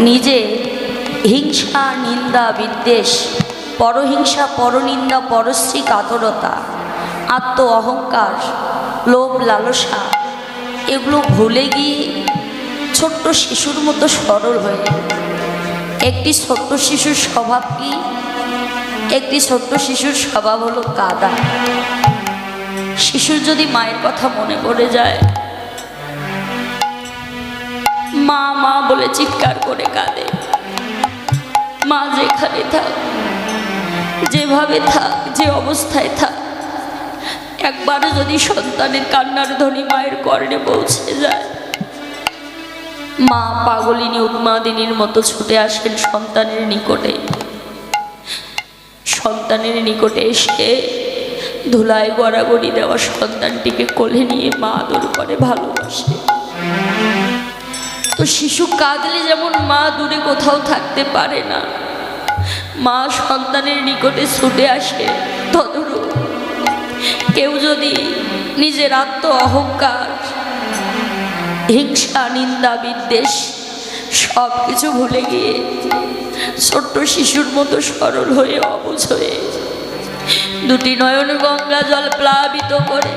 নিজে হিংসা নিন্দা বিদ্বেষ, পরহিংসা পরনিন্দা পরশ্রী কাতরতা, আত্ম অহংকার, লোভ লালসা এগুলো ভুলে গিয়ে ছোট্ট শিশুর মতো সরল হয়ে, একটি ছোট্ট শিশুর স্বভাব কি? একটি ছোট্ট শিশুর স্বভাব হলো কাঁদা। শিশুর যদি মায়ের কথা মনে পড়ে যায়, মা মা বলে চিৎকার করে কাঁদে। মা যেখানে থাক, যেভাবে থাক, যে অবস্থায় থাক, একবার যদি সন্তানের কান্নার ধ্বনি মায়ের কর্ণে পৌঁছে যায়, মা পাগলিনী উন্মাদিনীর মতো ছুটে আসেন সন্তানের নিকটে। সন্তানের নিকটে এসে ধুলায় গড়াগড়ি দেওয়া সন্তানটিকে কোলে নিয়ে মা আদর করে, ভালোবাসে। তো শিশু কাঁদলে যেমন মা দূরে কোথাও থাকতে পারে না, মা সন্তানের নিকটে ছুটে আসে, তদরূপ কেউ যদি নিজের আত্ম অহংকার, হিংসা নিন্দা বিদ্বেষ সব কিছু ভুলে গিয়ে ছোট্ট শিশুর মতো সরল হয়ে অবুঝ হয়ে দুটি নয়ন গঙ্গা জল প্লাবিত করে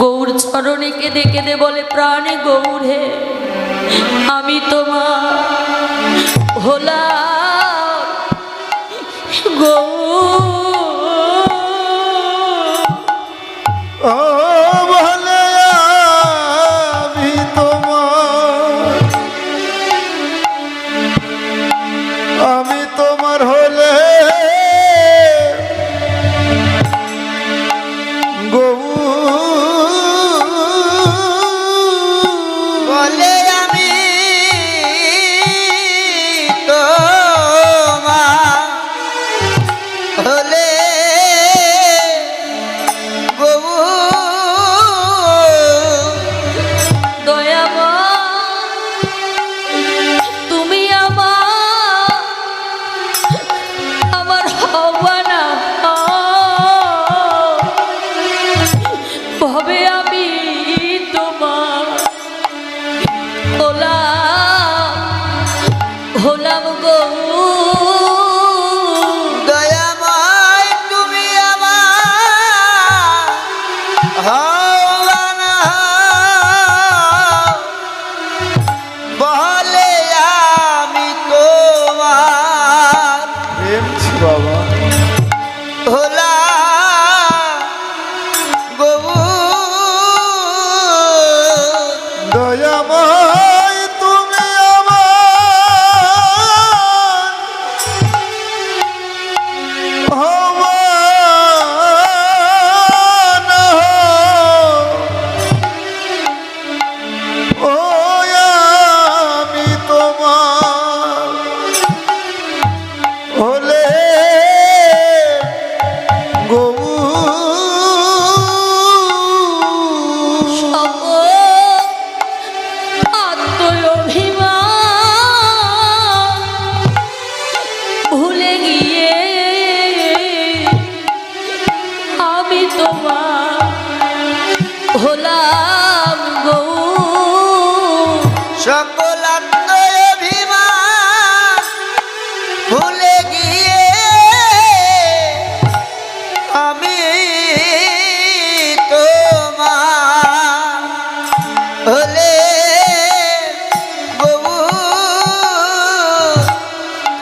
গৌর চরণে কেঁদে কেঁদে বলে, প্রাণে গৌর হে, আমি তোমার হলাম গৌর।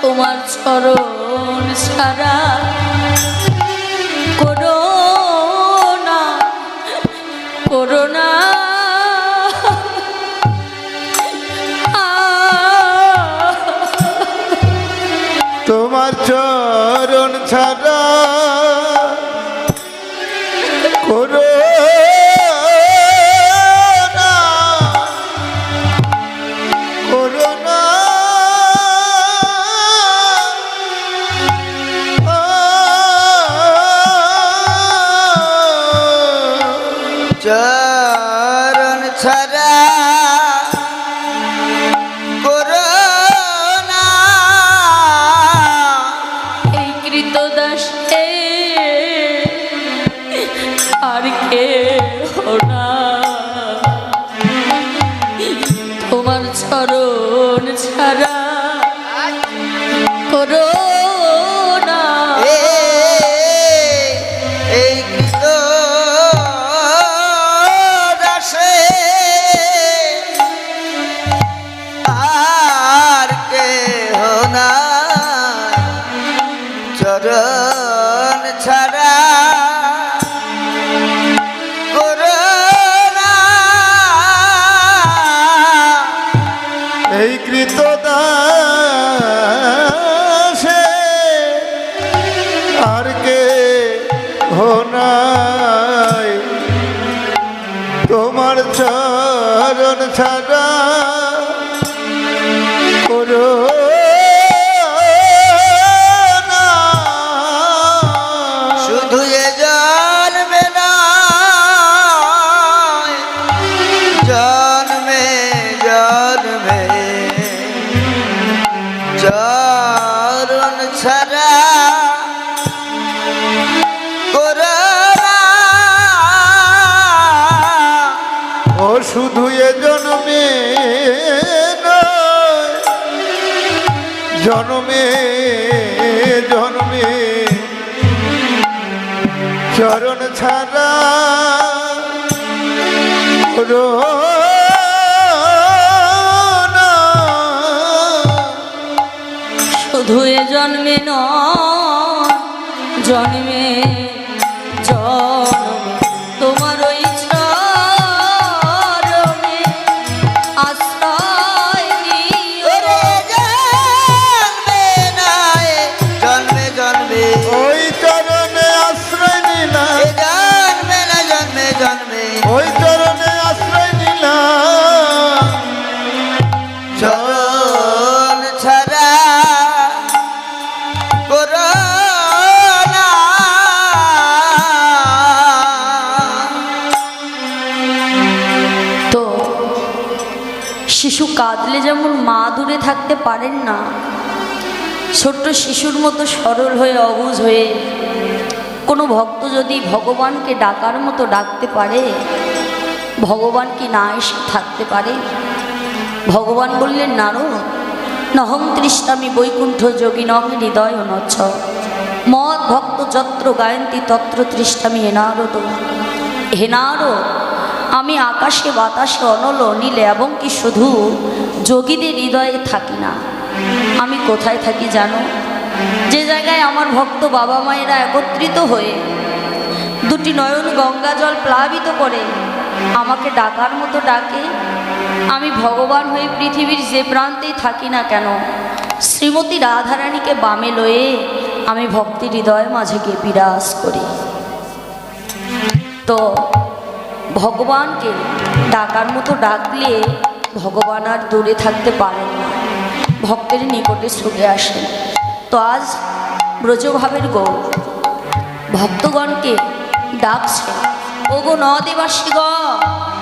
তোমার চরণ ছাড়া করোনা করোনা তোমার চরণ ছাড়া করো চরণ ছাড়া করোনা, এই কৃতদাস আর কে না, তোমার চরণ ছাড়া চরণ ছাড়া করো না। শুধু এ জন্মে নয়, জন্মে জন্মে চরণ ছাড়া করো না। ও শুধু এ জন্মে নয়, জন্মে জন্মে চরণ ছাড়া করো না। শুধু এ জন্মে নয়, জন্মে জন্মে তোমার ওই চরণে আশ্রয় নিও। ওরে জন্মে নয়, জন্মে জন্মে ওই চরণে আশ্রয় নিলাম, এ জন্মে না জন্মে জন্মে ওই চরণে আশ্রয় নিলাম। চরণ ছাড়া করো না। তো শিশু কাঁদলে যেমন মা দূরে থাকতে পারেন না, ছোট্ট শিশুর মতো সরল হয়ে অবুঝ হয়ে কোনো ভক্ত যদি ভগবানকে ডাকার মতো ডাকতে পারে, ভগবান কি না এসে থাকতে পারে? ভগবান বললেন, নারদ, নহং তৃষ্ণামি বৈকুণ্ঠ যোগিনং হৃদয় নচ্ছ মদ ভক্ত যত্র গায়ন্তি তত্র তৃষ্ণামি হে নারদ। হে নারদ, আমি আকাশে বাতাসে অনল অনিলে এবং কি শুধু যোগীদের হৃদয়ে থাকি না। আমি কোথায় থাকি জানো? যে জায়গায় আমার ভক্ত বাবা মায়েরা একত্রিত হয়ে দুটি নয়ন গঙ্গা জল প্লাবিত করে আমাকে ডাকার মতো ডাকে, আমি ভগবান হয়ে পৃথিবীর যে প্রান্তেই থাকি না কেন, শ্রীমতী রাধারানীকে বামে লয়ে আমি ভক্তি হৃদয় মাঝে গিয়ে বিরাজ করি। তো ভগবানকে ডাকার মতো ডাকলে ভগবান আর দূরে থাকতে পারেন না, ভক্তের নিকটে ছুটে আসেন। তো আজ ব্রজভাবের গৌর ভক্তগণকে ডাকছে, ও গো নদেবাসী গ,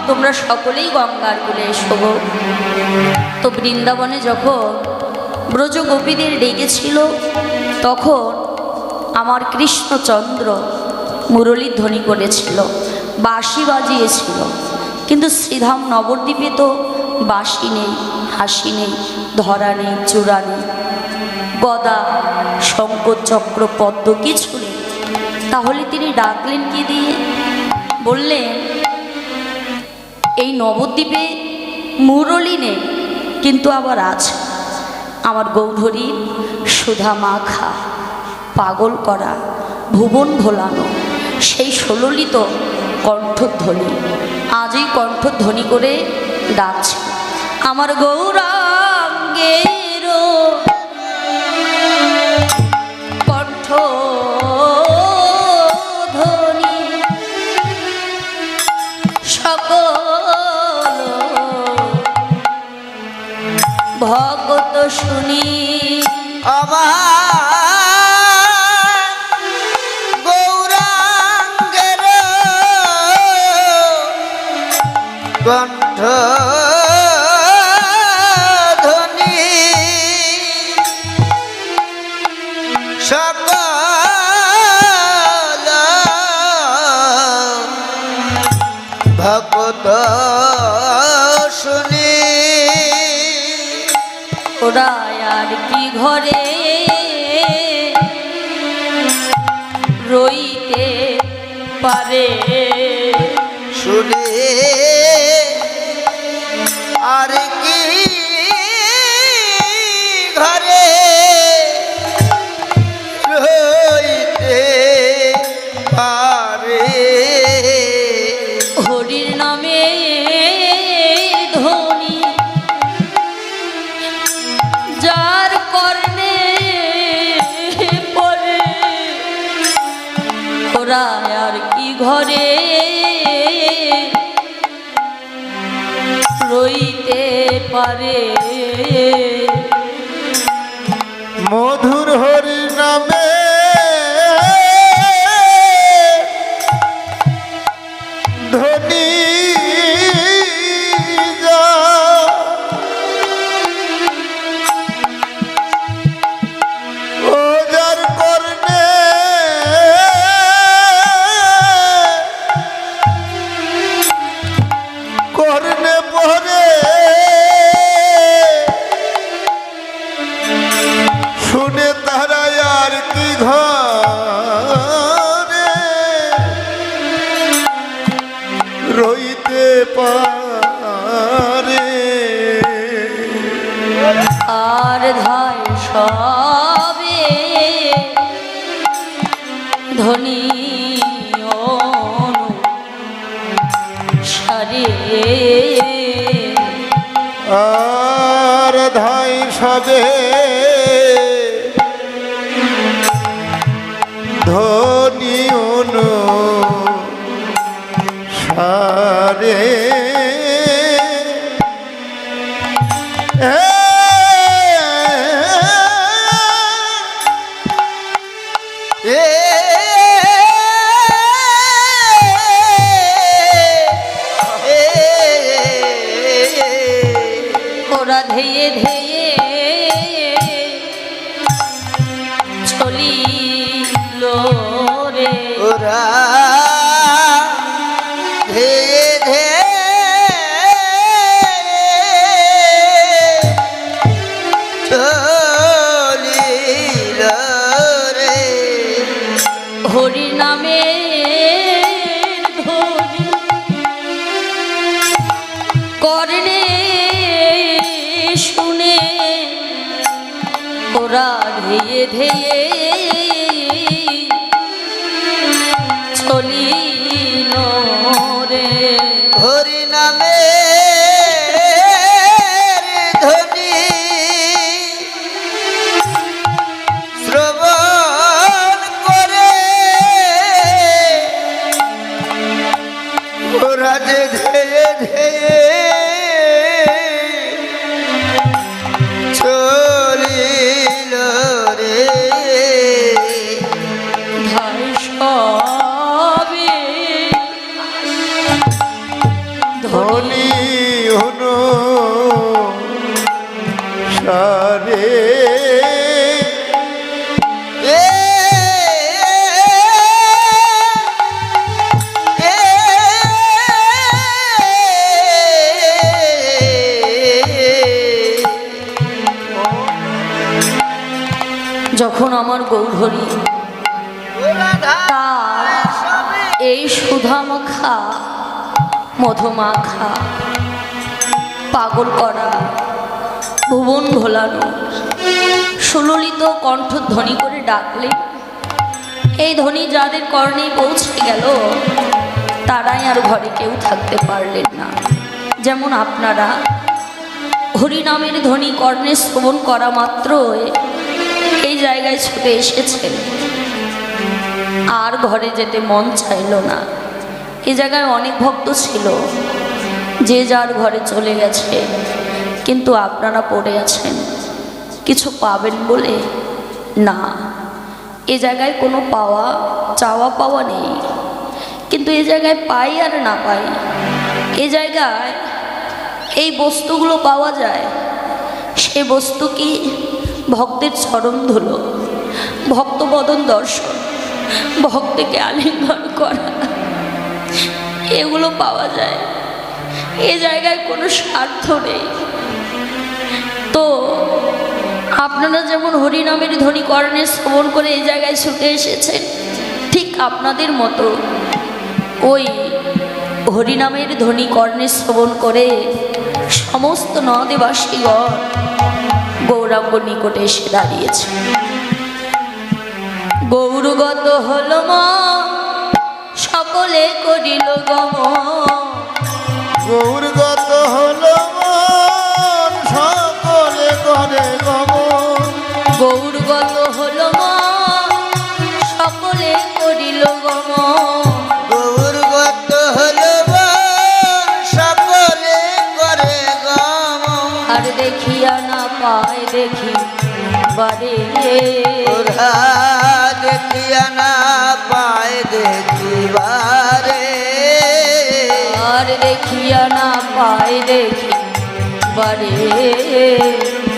তোমরা সকলেই গঙ্গার কূলে এসো গো। তো বৃন্দাবনে যখন ব্রজ গোপীদের ডেকেছিল, তখন আমার কৃষ্ণচন্দ্র মুরলী ধ্বনি করেছিল, বাঁশি বাজিয়েছিল। কিন্তু শ্রীধাম নবদ্বীপে তো বাঁশি নেই, হাসি নেই, ধরা নেই, চূড়া নেই, গদা শঙ্খ চক্র পদ্ম কিছু নেই। তাহলে তিনি ডাকলেন কি দিয়ে? বললেন, এই নবদ্বীপে মুরলী নেই, কিন্তু আবার আছে আমার গৌধরীর সুধা মাখা, পাগল করা, ভুবন ভোলানো সেই সুললিত কণ্ঠধ্বনি আজই কণ্ঠধ্বনি করে ডাকছে আমার গৌরাঙ্গের কণ্ঠধ্বনি সকল ভগত শুনি। আমার গৌরাঙ্গের কণ্ঠ ধ্বনি সকল ভক্ত শুনি। ওরা আর কি ঘরে রইতে পারে, শুনে আর কি ঘরে রইতে পারে। হরির নামে ধ্বনি যার কর্ণে পড়ে, ওরা আর কি ঘরে রইতে পারে। মধুর হরি নামে ধনী যা, ও যার কর্ণে কর্ণে পরে শুনে তারা আর কি ঘরে রইতে পারে। আর ধায় সবে ধনী সারে। আর ধাই সবে ধনী সারে। ওরা ধেয়ে ধেয়ে চলিল রে। ওরা ধেয়ে ধেয়ে চলিল রে। হরি নামে ধরি কর্ণে শুনে ওরা ধেয়ে ধেয়ে চলিল রে। হরি নামে ধ্বনি শ্রবণ করে ওরা যে ধেয়ে ধেয়ে চলিল রে। ধায় সবে ধনী ধনী সারে। যখন আমার গৌরহরি তার এই সুধামাখা মধুমাখা পাগল করা ভুবন ভোলানো সুললিত কণ্ঠধ্বনি করে ডাকলে এই ধ্বনি যাদের কর্ণে পৌঁছে গেল তারাই আর ঘরে কেউ থাকতে পারলেন না। যেমন আপনারা হরিনামের ধ্বনি কর্ণে শ্রবণ করা মাত্র এই জায়গায় ছুটে এসেছেন, আর ঘরে যেতে মন চাইল না। এই জায়গায় অনেক ভক্ত ছিল, যে যার ঘরে চলে গেছে, কিন্তু আপনারা পড়ে আছেন কিছু পাবেন বলে না। এ জায়গায় কোনো পাওয়া চাওয়া পাওয়া নেই, কিন্তু এ জায়গায় পাই আর না পাই, এ জায়গায় এই বস্তুগুলো পাওয়া যায়। সে বস্তু কি? ভক্তের চরণ ধুলো, ভক্তবদন দর্শন, ভক্তকে আলিঙ্গন করা, এগুলো পাওয়া যায়। এ জায়গায় কোনো স্বার্থ নেই। তো আপনারা যেমন হরিনামের ধ্বনি কর্ণে শ্রবণ করে এই জায়গায় ছুটে এসেছেন, ঠিক আপনাদের মতো ওই হরিনামের ধ্বনি কর্ণে শ্রবণ করে সমস্ত নদেবাসীগণ গৌরাঙ্গ নিকটে এসে দাঁড়িয়েছে। গৌরগত হল মন সকলে করিল গমন। গৌরগত হল মন সকলে করে গমন। গৌরগত হল মন সকলে করিল গমন। গৌরগত হল মন সকলে করে দেখি বারে ওরা দেখিয়া না পায় দেখিবারে আর দেখিয়া না পায় দেখি বারে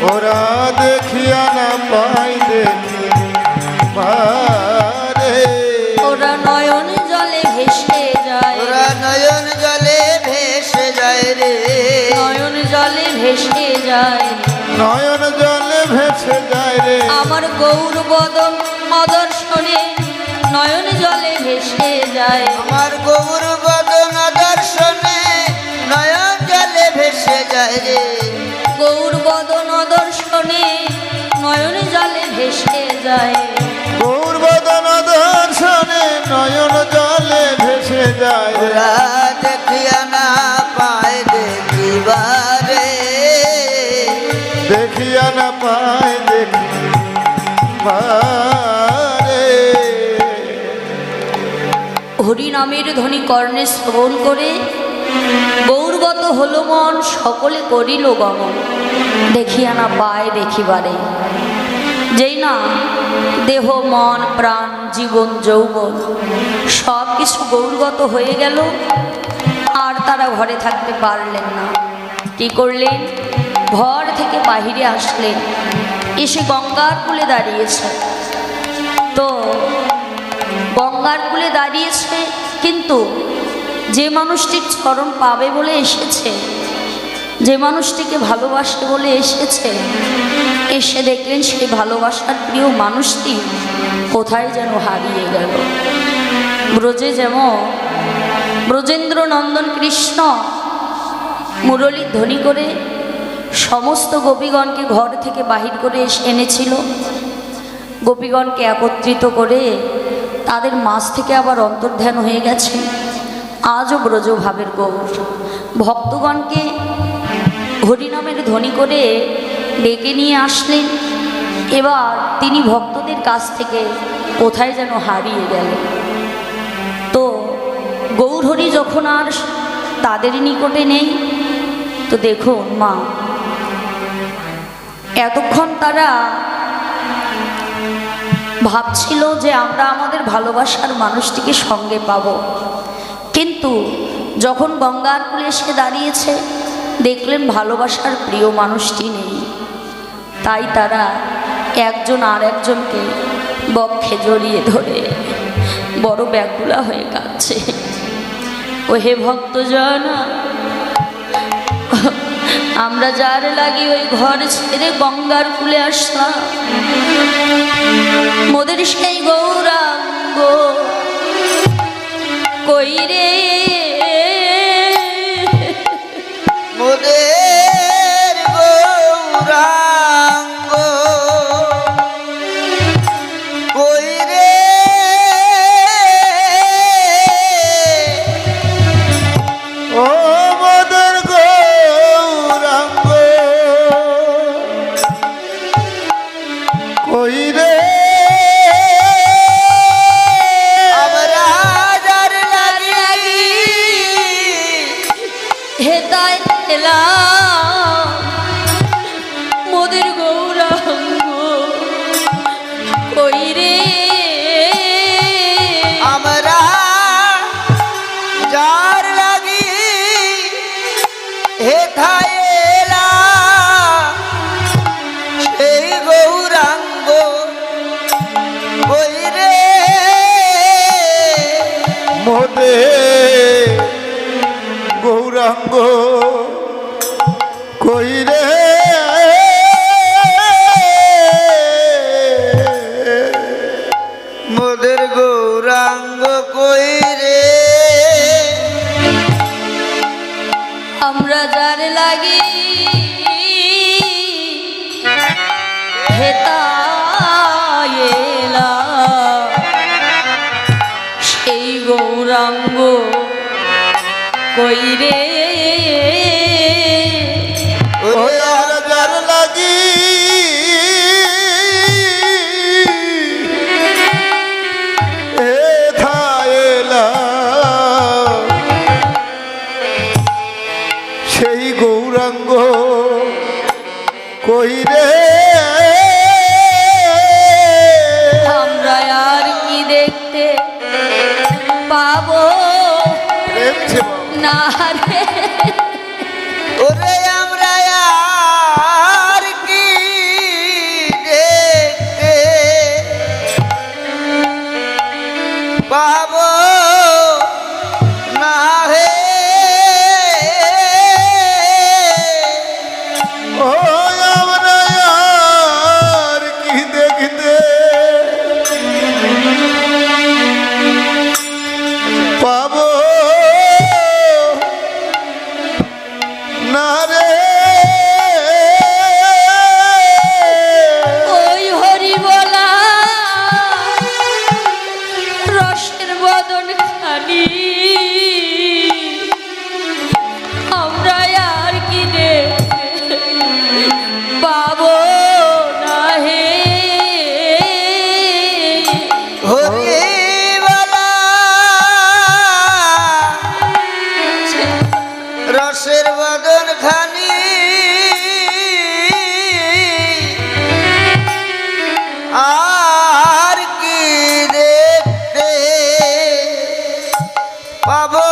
ওরা দেখিয়া না পাই দেখি বারে ওরা নয়ন জলে ভেসে যায় ওরা নয়ন জলে ভেসে যায় রে নয়ন জলে ভেসে যায় নয়ন জলে ভেসে যায় রে আমার গৌর বদন অদর্শনে নয়ন জলে ভেসে যায় আমার গৌর বদন দর্শনে নয়ন জলে ভেসে যায় রে গৌর বদন দর্শনে নয়ন জলে ভেসে যায় গৌরবদন দর্শনে নয়ন জলে ভেসে যায় রে ওরা দেখিয়া না পায় দেখিবারে দেখিয়া না পাই দেখি বারে হরি নামের ধ্বনি কর্ণে শ্রবণ করে গৌরগত হলো মন সকলে করিল গমন দেখিয়া না পায় দেখিবারে যেই না দেহ মন প্রাণ জীবন যৌবন সব কিছু গৌরগত হয়ে গেল আর তারা ঘরে থাকতে পারলেন না কি করলেন ঘর থেকে বাহিরে আসলেন এসে গঙ্গার কূলে দাঁড়িয়েছে তো গঙ্গার কূলে দাঁড়িয়েছে কিন্তু যে মানুষটির চরণ পাবে বলে এসেছে যে মানুষটিকে ভালোবাসে বলে এসেছে এসে দেখলেন সেই ভালোবাসার প্রিয় মানুষটি কোথায় যেন হারিয়ে গেল ব্রজে যেমন ব্রজেন্দ্র নন্দন কৃষ্ণ মুরলীর ধ্বনি করে সমস্ত গোপীগণকে ঘর থেকে বাহির করে এনেছিল গোপীগণকে একত্রিত করে তাদের মাঝ থেকে আবার অন্তর্ধান হয়ে গেছে আজও ব্রজভাবের গৌর ভক্তগণকে হরিনামের ধ্বনি করে ডেকে নিয়ে আসলেন এবার তিনি ভক্তদের কাছ থেকে কোথায় যেন হারিয়ে গেল তো গৌরহরি যখন আর তাদের নিকটে নেই তো দেখুন মা এতক্ষণ তারা ভাবছিল যে আমরা আমাদের ভালোবাসার মানুষটিকে সঙ্গে পাব কিন্তু যখন গঙ্গার কূলে এসে দাঁড়িয়েছে দেখলেন ভালোবাসার প্রিয় মানুষটি নেই তাই তারা একজন আর একজনকে বক্ষে জড়িয়ে ধরে বড় ব্যাকুলা হয়ে কাঁদছে ও হে ভক্তজন আমরা যার লাগি ওই ঘর ছেড়ে গঙ্গার কূলে আসলাম মোদের সেই গৌরাঙ্গ কই রে মোদের গৌরাঙ্গ কই রে ও মদর গৌরাঙ্গ কই রে আমরা যার লাগি হেতায় এলাম মোদের গৌরাঙ্গ কই রে আমরা যার লাগি হেথায় এলাম সেই গৌরাঙ্গ কই রে মোদে গৌরাঙ্গ কই রে মোদের গৌরাঙ্গ কই রে আমরা যার লাগি হেতায় এলাম সেই গৌরাঙ্গ কই রে ও যার লাগি এলা সেই গৌরাঙ্গ কই রে লাগছে বাবা। না রে, ওরে আমরা আর কি দেখতে পাবো না হে ও আমরা আর কি দেখতে পাবো না রে। ওই হরি বলা রসের বদন খালি আমরা আর কি দেখতে পাবো না হে। হরিবালা রসের বদন খানি আর কি দেখতে পাবো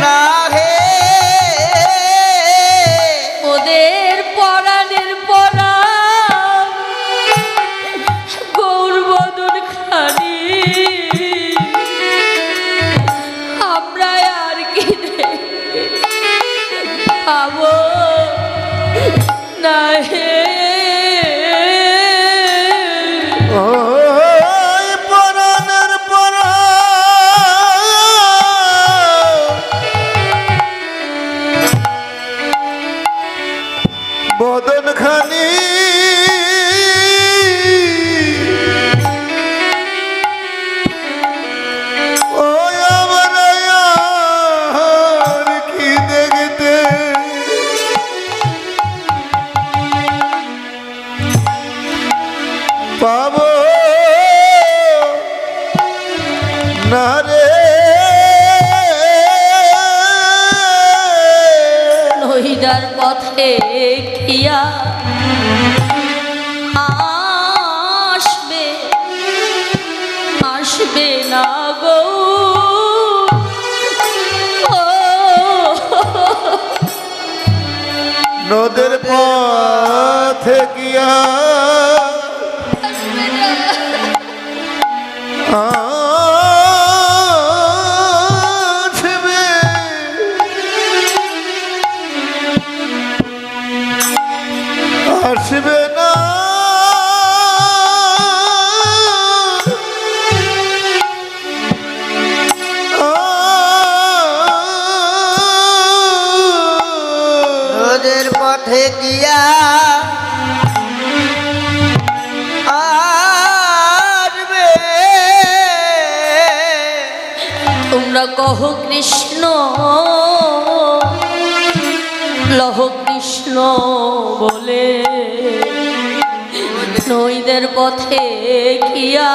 না হে ওদের পরাণের পরাণ গৌর বদন খানি আমরা আর কি দেখতে পাবো না হে। ওই পরাণের পরাণ বদন খানি ওই আমরা আর কি দেখতে পাবো না রে। নহিদার পথে কিয়া আসবে আসবে না গো ও নদের পথে গিয়া আসবে আসবে না নদের পথে গিয়া আসবে তোমরা কহ কৃষ্ণ লহ কৃষ্ণ বলে নইদের পথে কিয়া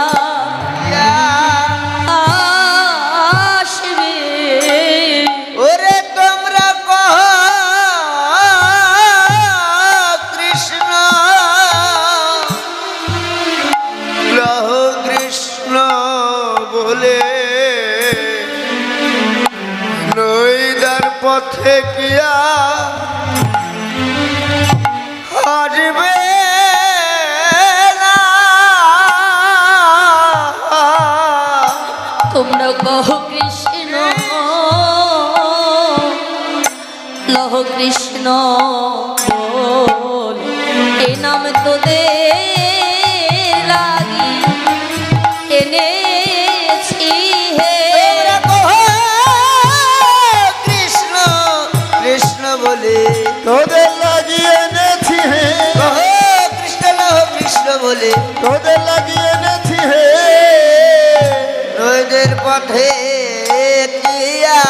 আসবে। ওরে তোমরা কহ কৃষ্ণ লহ কৃষ্ণ বলে নইদার পথে কিয়া আসবে না। তোমরা কহ কৃষ্ণ লহ কৃষ্ণ বল, এ নাম তোদের লাগি এনেছি হে। তোমরা কহ কৃষ্ণ কৃষ্ণ বলে তোদের লাগিয়ে এনেছি হে কহ কৃষ্ণ লহ কৃষ্ণ বলে তোদের লাগিয়ে এনেছি হে নইদের পথে কিয়া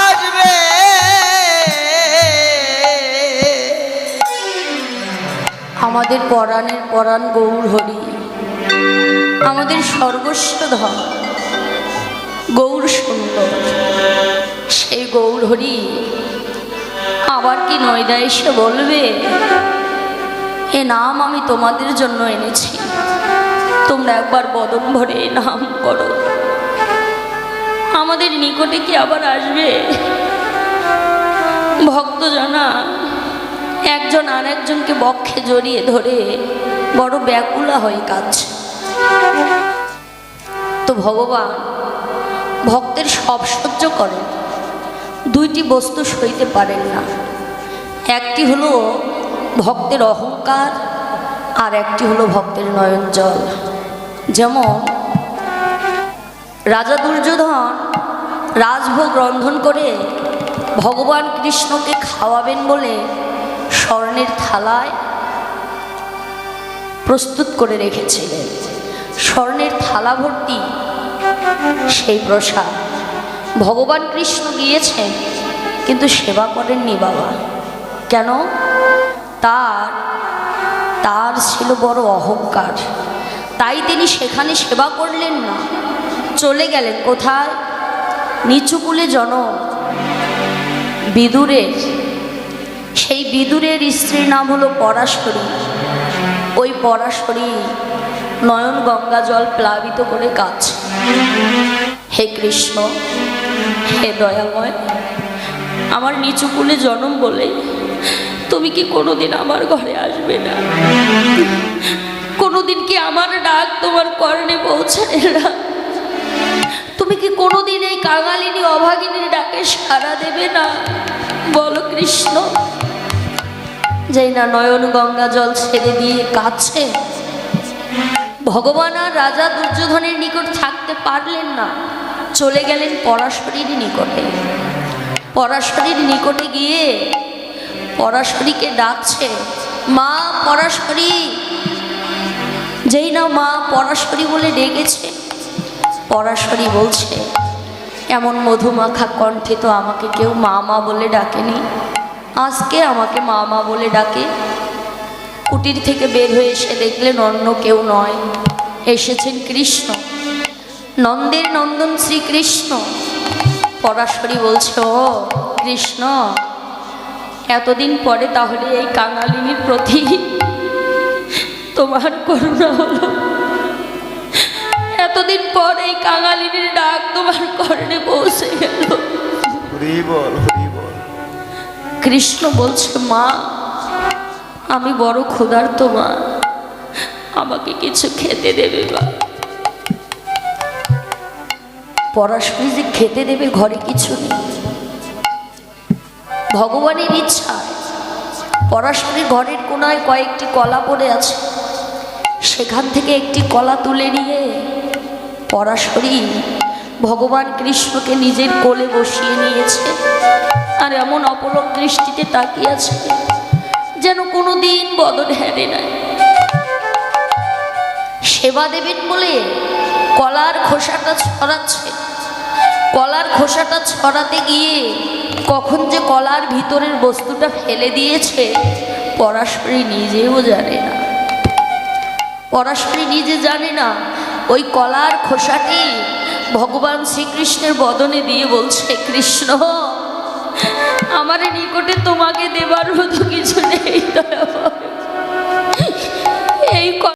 আসবে। আমাদের পরাণের পরাণ গৌর হরি, আমাদের সর্বস্ব ধন গৌর সুন্দর, সেই গৌর হরি আবার কি নয়দা এসে বলবে এ নাম আমি তোমাদের জন্য এনেছি, তোমরা একবার বদন ভরে নাম করো, আমাদের নিকটে কি আবার আসবে? ভক্ত জানা একজন আর একজনকে বক্ষে জড়িয়ে ধরে বড় ব্যাকুলা হয়ে কাঁদছে। তো ভগবান ভক্তের সব সহ্য করেন, দুইটি বস্তু সইতে পারেন না। একটি হলো ভক্তের অহংকার, আর একটি হলো ভক্তের নয়ন জল। যেমন রাজা দুর্যোধন রাজভোগ রন্ধন করে ভগবান কৃষ্ণকে খাওয়াবেন বলে স্বর্ণের থালায় প্রস্তুত করে রেখেছিলেন। স্বর্ণের থালা ভর্তি সেই প্রসাদ। ভগবান কৃষ্ণ গিয়েছেন কিন্তু সেবা করেননি বাবা। কেন? তার ছিল বড় অহংকার, তাই তিনি সেখানে সেবা করলেন না, চলে গেলেন কোথায়? নিচুকুলে জনম বিদুরের। সেই বিদুরের স্ত্রীর নাম হলো পরাশরী। ওই পরাশরী নয়ন গঙ্গা জল প্লাবিত করে কাঁদছে, হে কৃষ্ণ, হে দয়াময়, আমার নিচুকুলে জনম বলে তুমি কি কোনোদিন আমার ঘরে আসবে না? কোনোদিন কি আমার ডাক তোমার কর্ণে পৌঁছায় না? তুমি কি কোনোদিন এই কাঙালিনী অভাগিনীর ডাকে সাড়া দেবে না? বলো কৃষ্ণ। যেই না নয়ন গঙ্গা জল ছেড়ে দিয়ে কাঁদছে, ভগবান আর রাজা দুর্যোধনের নিকট থাকতে পারলেন না, চলে গেলেন পরাশরীর নিকটে। পরাশরীর নিকটে গিয়ে পরাশরীকে ডাকছে, মা পরাশরী। যেই না মা পরাশরী বলে ডেকেছে, পরাশরী বলছে, এমন মধুমাখা কণ্ঠে তো আমাকে কেউ মা মা বলে ডাকেনি, আজকে আমাকে মা মা বলে ডাকে। কুটির থেকে বের হয়ে এসে দেখলেন অন্য কেউ নয়, এসেছেন কৃষ্ণ, নন্দের নন্দন শ্রীকৃষ্ণ। পরাশরী বলছে, ও কৃষ্ণ, এতদিন পরে তাহলে এই কাঙালিনীর প্রতি তোমার করুণা হলো? এতদিন পর এই কাঙালিনীর ডাক তোমার কর্ণে পৌঁছে গেল? হরি বল, হরি বল। কৃষ্ণ বলছে, মা আমি বড় ক্ষুধার্ত, মা আমাকে কিছু খেতে দেবে মা। পরাশরী যে খেতে দেবে, ঘরে কিছু নেই। ভগবানের ইচ্ছা পরাশরীর ঘরের কোনায় কয়েকটি কলা পড়ে আছে, সেখান থেকে একটি কলা তুলে নিয়ে পরাশরী ভগবান কৃষ্ণকে নিজের কোলে বসিয়ে নিয়েছে, আর এমন অপলক দৃষ্টিতে তাকিয়ে আছে যেন কোনোদিন বদন হেরে নাই। সেবা দেবেন বলে কলার খোসাটা ছড়াচ্ছে। কলার খোসাটা ছড়াতে গিয়ে কখন যে কলার ভিতরের বস্তুটা ফেলে দিয়েছে পরাশরী নিজেও জানে না। পরাশরী নিজে জানে না। ওই কলার খোসাটি ভগবান শ্রীকৃষ্ণের বদনে দিয়ে বলছে, কৃষ্ণ আমার নিকটে তোমাকে দেবার মতো কিছু নেই, এই